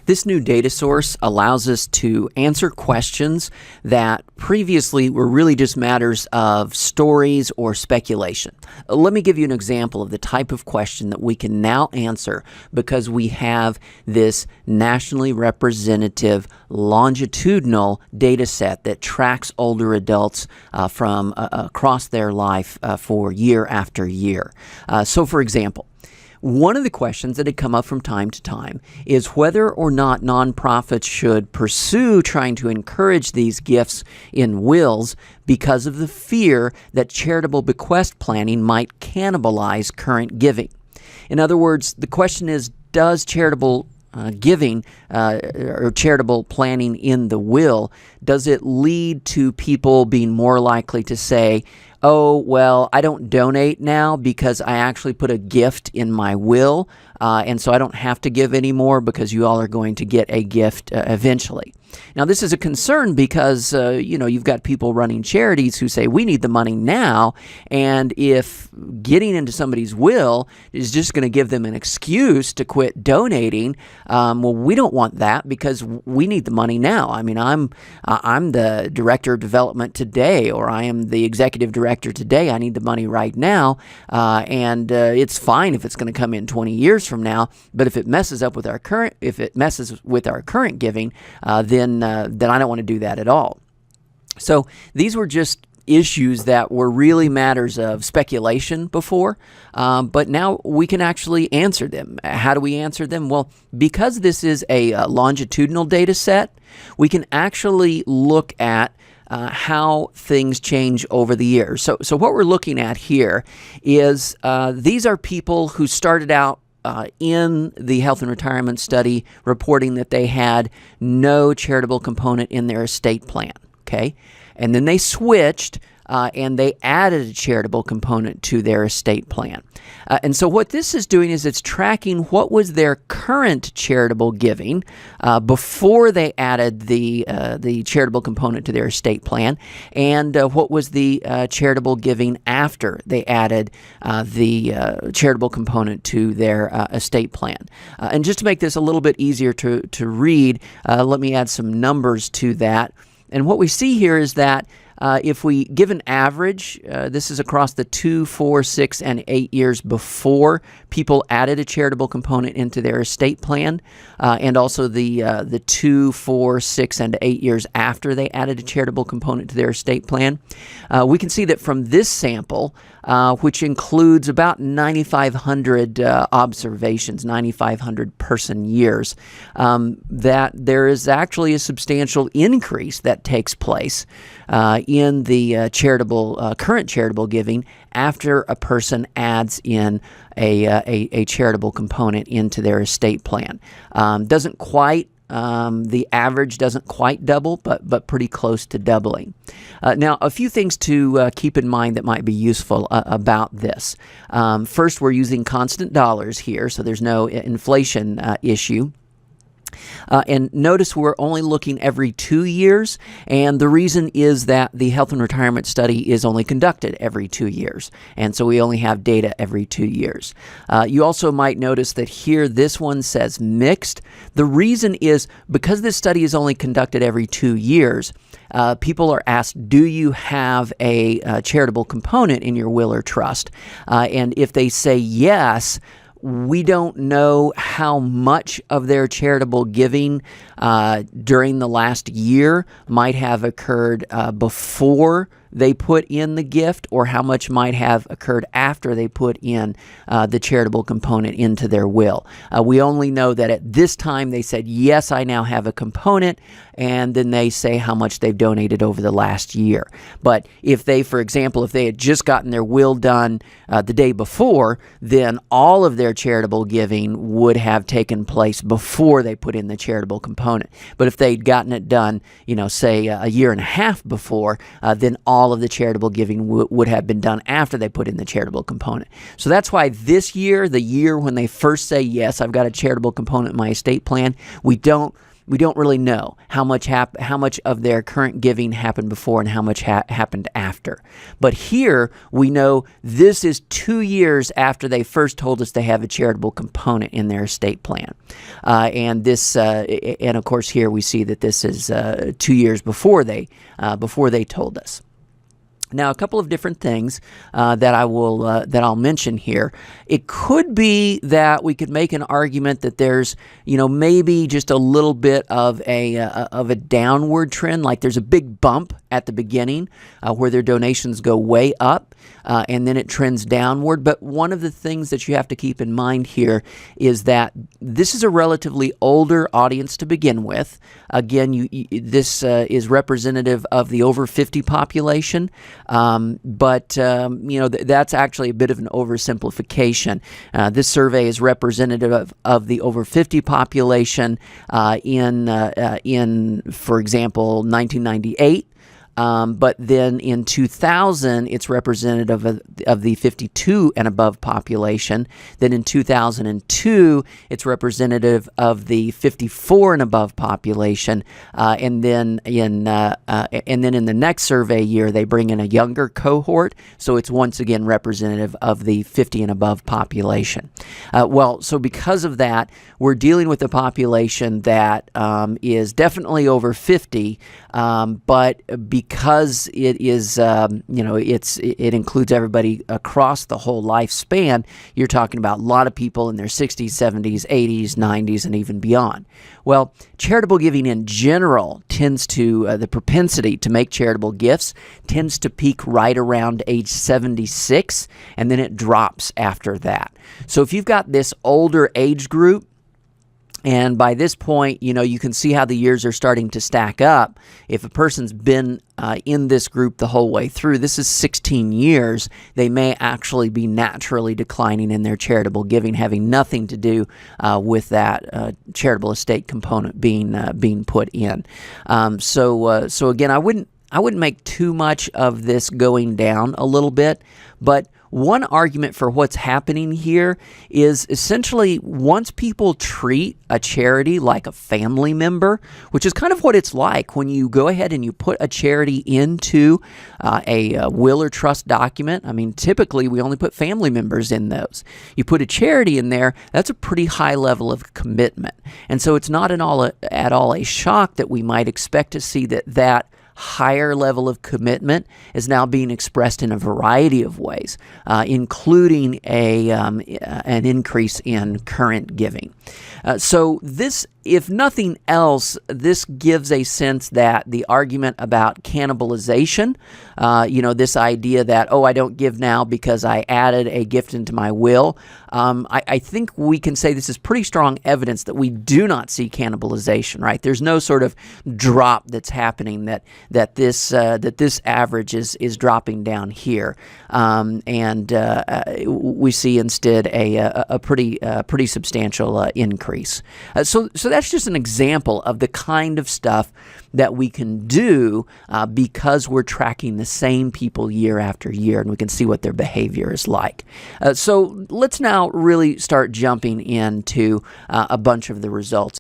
This new data source allows us to answer questions that previously were really just matters of stories or speculation. Let me give you an example of the type of question that we can now answer because we have this nationally representative longitudinal data set that tracks older adults from across their life for year after year. So for example, one of the questions that had come up from time to time is whether or not nonprofits should pursue trying to encourage these gifts in wills because of the fear that charitable bequest planning might cannibalize current giving. In other words, the question is, does charitable giving or charitable planning in the will, does it lead to people being more likely to say, oh, well, I don't donate now because I actually put a gift in my will, and so I don't have to give anymore because you all are going to get a gift eventually. Now, this is a concern because, you've got people running charities who say, we need the money now, and if getting into somebody's will is just going to give them an excuse to quit donating, well, we don't want that because we need the money now. I mean, I'm the director of development today, or I am the executive director today. I need the money right now, and it's fine if it's going to come in 20 years from now, but if it messes with our current giving, then I don't want to do that at all. So these were just issues that were really matters of speculation before, but now we can actually answer them. How do we answer them? Well, because this is a longitudinal data set, we can actually look at how things change over the years. So what we're looking at here is these are people who started out in the health and retirement study reporting that they had no charitable component in their estate plan, okay? And then they switched and they added a charitable component to their estate plan. And so what this is doing is it's tracking what was their current charitable giving before they added the charitable component to their estate plan, and what was the charitable giving after they added the charitable component to their estate plan. And just to make this a little bit easier to read, let me add some numbers to that. And what we see here is that if we give an average, this is across the 2, 4, 6, and 8 years before people added a charitable component into their estate plan, and also the 2, 4, 6, and 8 years after they added a charitable component to their estate plan, we can see that from this sample, which includes about 9,500 observations, 9,500 person years, that there is actually a substantial increase that takes place in the current charitable giving after a person adds in a charitable component into their estate plan. Doesn't quite the average doesn't quite double, but pretty close to doubling. Now, a few things to keep in mind that might be useful about this. First, we're using constant dollars here, so there's no inflation issue. And notice we're only looking every 2 years, and the reason is that the health and retirement study is only conducted every 2 years, and so we only have data every 2 years. You also might notice that here this one says mixed. The reason is because this study is only conducted every 2 years, people are asked, do you have a charitable component in your will or trust? And if they say yes, we don't know how much of their charitable giving during the last year might have occurred before they put in the gift, or how much might have occurred after they put in the charitable component into their will. We only know that at this time they said, yes, I now have a component, and then they say how much they've donated over the last year. But if they, for example, if they had just gotten their will done the day before, then all of their charitable giving would have taken place before they put in the charitable component. But if they'd gotten it done, say a year and a half before, then all of the charitable giving would have been done after they put in the charitable component. So that's why this year, the year when they first say, yes, I've got a charitable component in my estate plan, we don't we don't really know how much of their current giving happened before and how much happened after. But here we know this is 2 years after they first told us they have a charitable component in their estate plan, and of course here we see that this is 2 years before they told us. Now, a couple of different things that I'll mention here. It could be that we could make an argument that there's, maybe just a little bit of a downward trend, like there's a big bump at the beginning where their donations go way up, and then it trends downward. But one of the things that you have to keep in mind here is that this is a relatively older audience to begin with. Again, this is representative of the over 50 population. But that's actually a bit of an oversimplification. This survey is representative of the over 50 population in, for example, 1998. But then in 2000, it's representative of the 52 and above population. Then in 2002, it's representative of the 54 and above population. And then in the next survey year, they bring in a younger cohort, so it's once again representative of the 50 and above population. So because of that, we're dealing with a population that is definitely over 50, but because it is, it includes everybody across the whole lifespan, you're talking about a lot of people in their 60s, 70s, 80s, 90s, and even beyond. Well, charitable giving in general tends to, the propensity to make charitable gifts tends to peak right around age 76, and then it drops after that. So if you've got this older age group, and by this point, you can see how the years are starting to stack up. If a person's been in this group the whole way through, this is 16 years, they may actually be naturally declining in their charitable giving, having nothing to do with that charitable estate component being put in. So again, I wouldn't make too much of this going down a little bit, but one argument for what's happening here is essentially once people treat a charity like a family member, which is kind of what it's like when you go ahead and you put a charity into a will or trust document. I mean, typically we only put family members in those. You put a charity in there, that's a pretty high level of commitment. And so it's not at all a shock that we might expect to see that higher level of commitment is now being expressed in a variety of ways, including an increase in current giving. So this, if nothing else, this gives a sense that the argument about cannibalization, this idea that, I don't give now because I added a gift into my will, I think we can say this is pretty strong evidence that we do not see cannibalization, right? There's no sort of drop that's happening that this average is dropping down here, and we see instead a pretty substantial increase. So that's just an example of the kind of stuff that we can do because we're tracking the same people year after year, and we can see what their behavior is like. So let's now really start jumping into a bunch of the results.